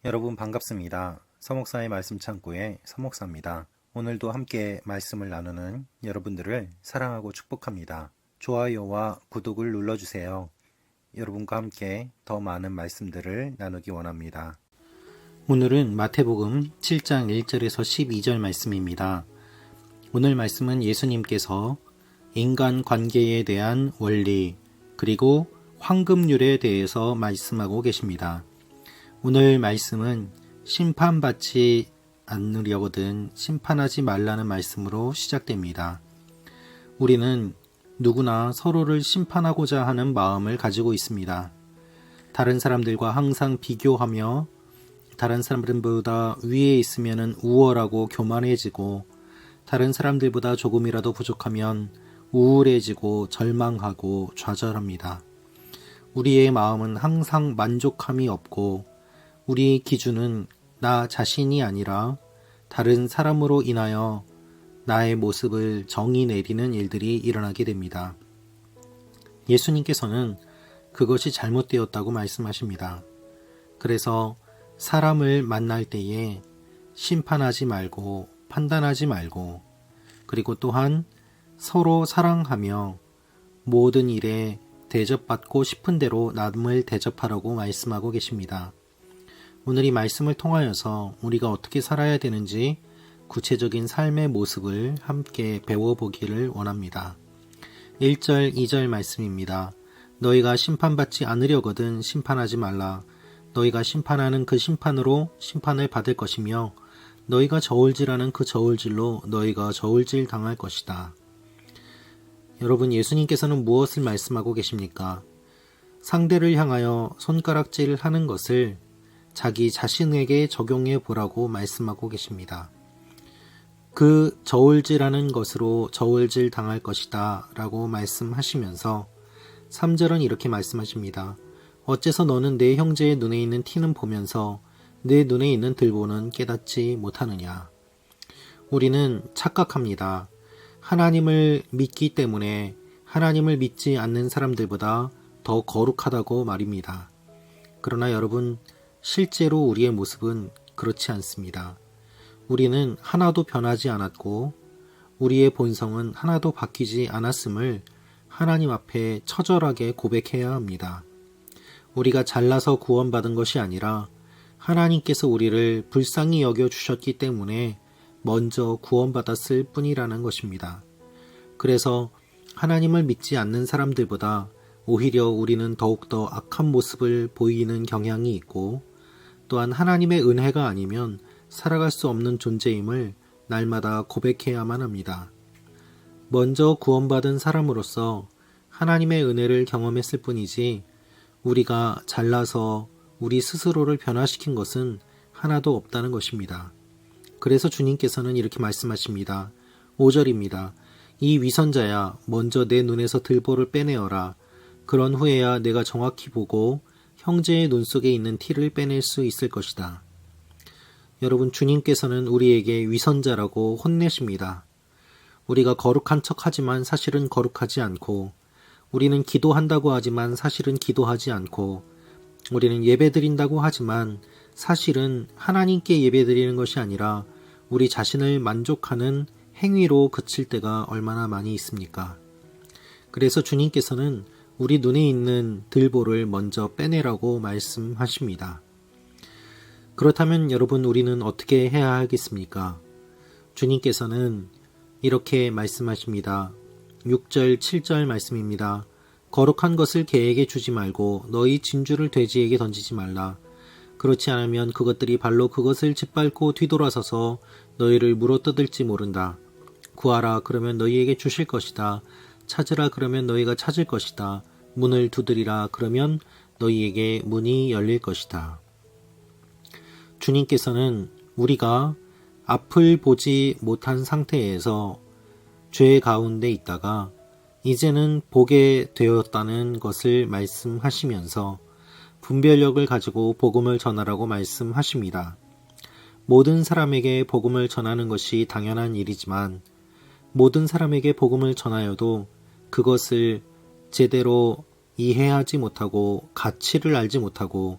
여러분 반갑습니다. 서목사의 말씀 창고의 서목사입니다. 오늘도 함께 말씀을 나누는 여러분들을 사랑하고 축복합니다. 좋아요와 구독을 눌러주세요. 여러분과 함께 더 많은 말씀들을 나누기 원합니다. 오늘은 마태복음 7장 1절에서 12절 말씀입니다. 오늘 말씀은 예수님께서 인간 관계에 대한 원리 그리고 황금률에 대해서 말씀하고 계십니다. 오늘 말씀은 심판받지 않으려거든 심판하지 말라는 말씀으로 시작됩니다. 우리는 누구나 서로를 심판하고자 하는 마음을 가지고 있습니다. 다른 사람들과 항상 비교하며 다른 사람들보다 위에 있으면 우월하고 교만해지고 다른 사람들보다 조금이라도 부족하면 우울해지고 절망하고 좌절합니다. 우리의 마음은 항상 만족함이 없고 우리 기준은 나 자신이 아니라 다른 사람으로 인하여 나의 모습을 정의 내리는 일들이 일어나게 됩니다. 예수님께서는 그것이 잘못되었다고 말씀하십니다. 그래서 사람을 만날 때에 심판하지 말고 판단하지 말고 그리고 또한 서로 사랑하며 모든 일에 대접받고 싶은 대로 남을 대접하라고 말씀하고 계십니다. 오늘 이 말씀을 통하여서 우리가 어떻게 살아야 되는지 구체적인 삶의 모습을 함께 배워보기를 원합니다. 1절, 2절 말씀입니다. 너희가 심판받지 않으려거든 심판하지 말라. 너희가 심판하는 그 심판으로 심판을 받을 것이며 너희가 저울질하는 그 저울질로 너희가 저울질 당할 것이다. 여러분, 예수님께서는 무엇을 말씀하고 계십니까? 상대를 향하여 손가락질 하는 것을 자기 자신에게 적용해 보라고 말씀하고 계십니다. 그 저울질하는 것으로 저울질 당할 것이다 라고 말씀하시면서 3절은 이렇게 말씀하십니다. 어째서 너는 내 형제의 눈에 있는 티는 보면서 내 눈에 있는 들보는 깨닫지 못하느냐. 우리는 착각합니다. 하나님을 믿기 때문에 하나님을 믿지 않는 사람들보다 더 거룩하다고 말입니다. 그러나 여러분, 실제로 우리의 모습은 그렇지 않습니다. 우리는 하나도 변하지 않았고 우리의 본성은 하나도 바뀌지 않았음을 하나님 앞에 처절하게 고백해야 합니다. 우리가 잘나서 구원받은 것이 아니라 하나님께서 우리를 불쌍히 여겨주셨기 때문에 먼저 구원받았을 뿐이라는 것입니다. 그래서 하나님을 믿지 않는 사람들보다 오히려 우리는 더욱더 악한 모습을 보이는 경향이 있고 또한 하나님의 은혜가 아니면 살아갈 수 없는 존재임을 날마다 고백해야만 합니다. 먼저 구원받은 사람으로서 하나님의 은혜를 경험했을 뿐이지 우리가 잘나서 우리 스스로를 변화시킨 것은 하나도 없다는 것입니다. 그래서 주님께서는 이렇게 말씀하십니다. 5절입니다. 이 위선자야, 먼저 내 눈에서 들보를 빼내어라. 그런 후에야 내가 정확히 보고 형제의 눈 속에 있는 티를 빼낼 수 있을 것이다. 여러분, 주님께서는 우리에게 위선자라고 혼내십니다. 우리가 거룩한 척하지만 사실은 거룩하지 않고 우리는 기도한다고 하지만 사실은 기도하지 않고 우리는 예배드린다고 하지만 사실은 하나님께 예배드리는 것이 아니라 우리 자신을 만족하는 행위로 그칠 때가 얼마나 많이 있습니까? 그래서 주님께서는 우리 눈에 있는 들보를 먼저 빼내라고 말씀하십니다. 그렇다면 여러분, 우리는 어떻게 해야 하겠습니까? 주님께서는 이렇게 말씀하십니다. 6절, 7절 말씀입니다. 거룩한 것을 개에게 주지 말고 너희 진주를 돼지에게 던지지 말라. 그렇지 않으면 그것들이 발로 그것을 짓밟고 뒤돌아서서 너희를 물어뜯을지 모른다. 구하라, 그러면 너희에게 주실 것이다. 찾으라, 그러면 너희가 찾을 것이다. 문을 두드리라, 그러면 너희에게 문이 열릴 것이다. 주님께서는 우리가 앞을 보지 못한 상태에서 죄 가운데 있다가 이제는 보게 되었다는 것을 말씀하시면서 분별력을 가지고 복음을 전하라고 말씀하십니다. 모든 사람에게 복음을 전하는 것이 당연한 일이지만 모든 사람에게 복음을 전하여도 그것을 제대로 이해하지 못하고 가치를 알지 못하고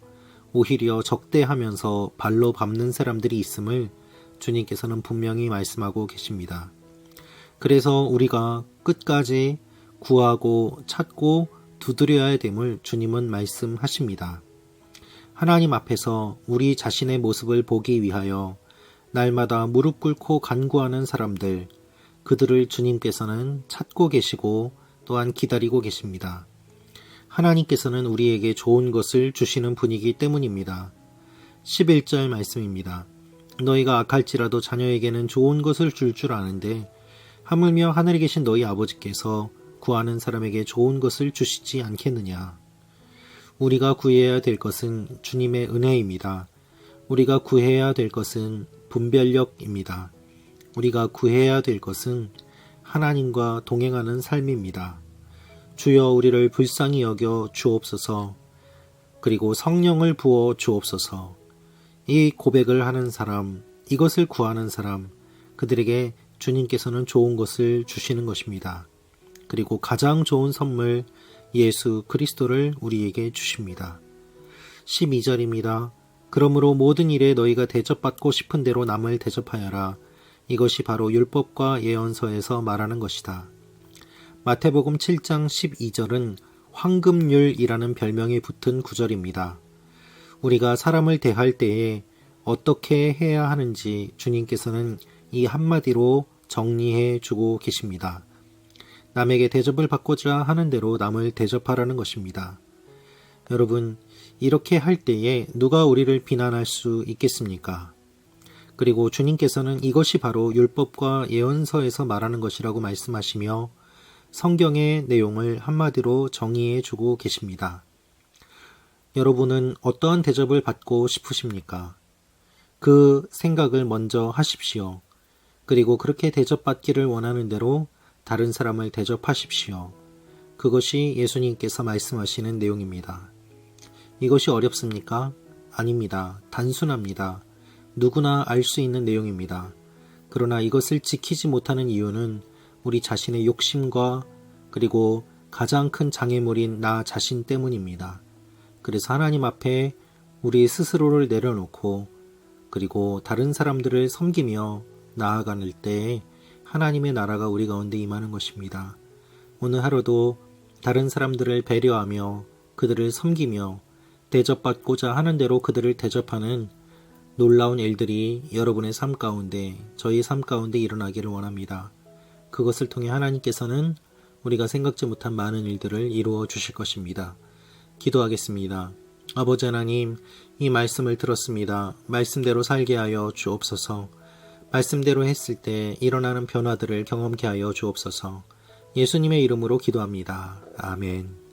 오히려 적대하면서 발로 밟는 사람들이 있음을 주님께서는 분명히 말씀하고 계십니다. 그래서 우리가 끝까지 구하고 찾고 두드려야 됨을 주님은 말씀하십니다. 하나님 앞에서 우리 자신의 모습을 보기 위하여 날마다 무릎 꿇고 간구하는 사람들, 그들을 주님께서는 찾고 계시고 또한 기다리고 계십니다. 하나님께서는 우리에게 좋은 것을 주시는 분이기 때문입니다. 11절 말씀입니다. 너희가 악할지라도 자녀에게는 좋은 것을 줄 아는데 하물며 하늘에 계신 너희 아버지께서 구하는 사람에게 좋은 것을 주시지 않겠느냐. 우리가 구해야 될 것은 주님의 은혜입니다. 우리가 구해야 될 것은 분별력입니다. 우리가 구해야 될 것은 하나님과 동행하는 삶입니다. 주여 우리를 불쌍히 여겨 주옵소서. 그리고 성령을 부어 주옵소서. 이 고백을 하는 사람, 이것을 구하는 사람, 그들에게 주님께서는 좋은 것을 주시는 것입니다. 그리고 가장 좋은 선물 예수 그리스도를 우리에게 주십니다. 12절입니다. 그러므로 모든 일에 너희가 대접받고 싶은 대로 남을 대접하여라. 이것이 바로 율법과 예언서에서 말하는 것이다. 마태복음 7장 12절은 황금률이라는 별명이 붙은 구절입니다. 우리가 사람을 대할 때에 어떻게 해야 하는지 주님께서는 이 한마디로 정리해 주고 계십니다. 남에게 대접을 받고자 하는 대로 남을 대접하라는 것입니다. 여러분, 이렇게 할 때에 누가 우리를 비난할 수 있겠습니까? 그리고 주님께서는 이것이 바로 율법과 예언서에서 말하는 것이라고 말씀하시며 성경의 내용을 한마디로 정의해 주고 계십니다. 여러분은 어떠한 대접을 받고 싶으십니까? 그 생각을 먼저 하십시오. 그리고 그렇게 대접받기를 원하는 대로 다른 사람을 대접하십시오. 그것이 예수님께서 말씀하시는 내용입니다. 이것이 어렵습니까? 아닙니다. 단순합니다. 누구나 알 수 있는 내용입니다. 그러나 이것을 지키지 못하는 이유는 우리 자신의 욕심과 그리고 가장 큰 장애물인 나 자신 때문입니다. 그래서 하나님 앞에 우리 스스로를 내려놓고 그리고 다른 사람들을 섬기며 나아가는 때에 하나님의 나라가 우리 가운데 임하는 것입니다. 오늘 하루도 다른 사람들을 배려하며 그들을 섬기며 대접받고자 하는 대로 그들을 대접하는 놀라운 일들이 여러분의 삶 가운데, 저희 삶 가운데 일어나기를 원합니다. 그것을 통해 하나님께서는 우리가 생각지 못한 많은 일들을 이루어 주실 것입니다. 기도하겠습니다. 아버지 하나님, 이 말씀을 들었습니다. 말씀대로 살게 하여 주옵소서. 말씀대로 했을 때 일어나는 변화들을 경험케 하여 주옵소서. 예수님의 이름으로 기도합니다. 아멘.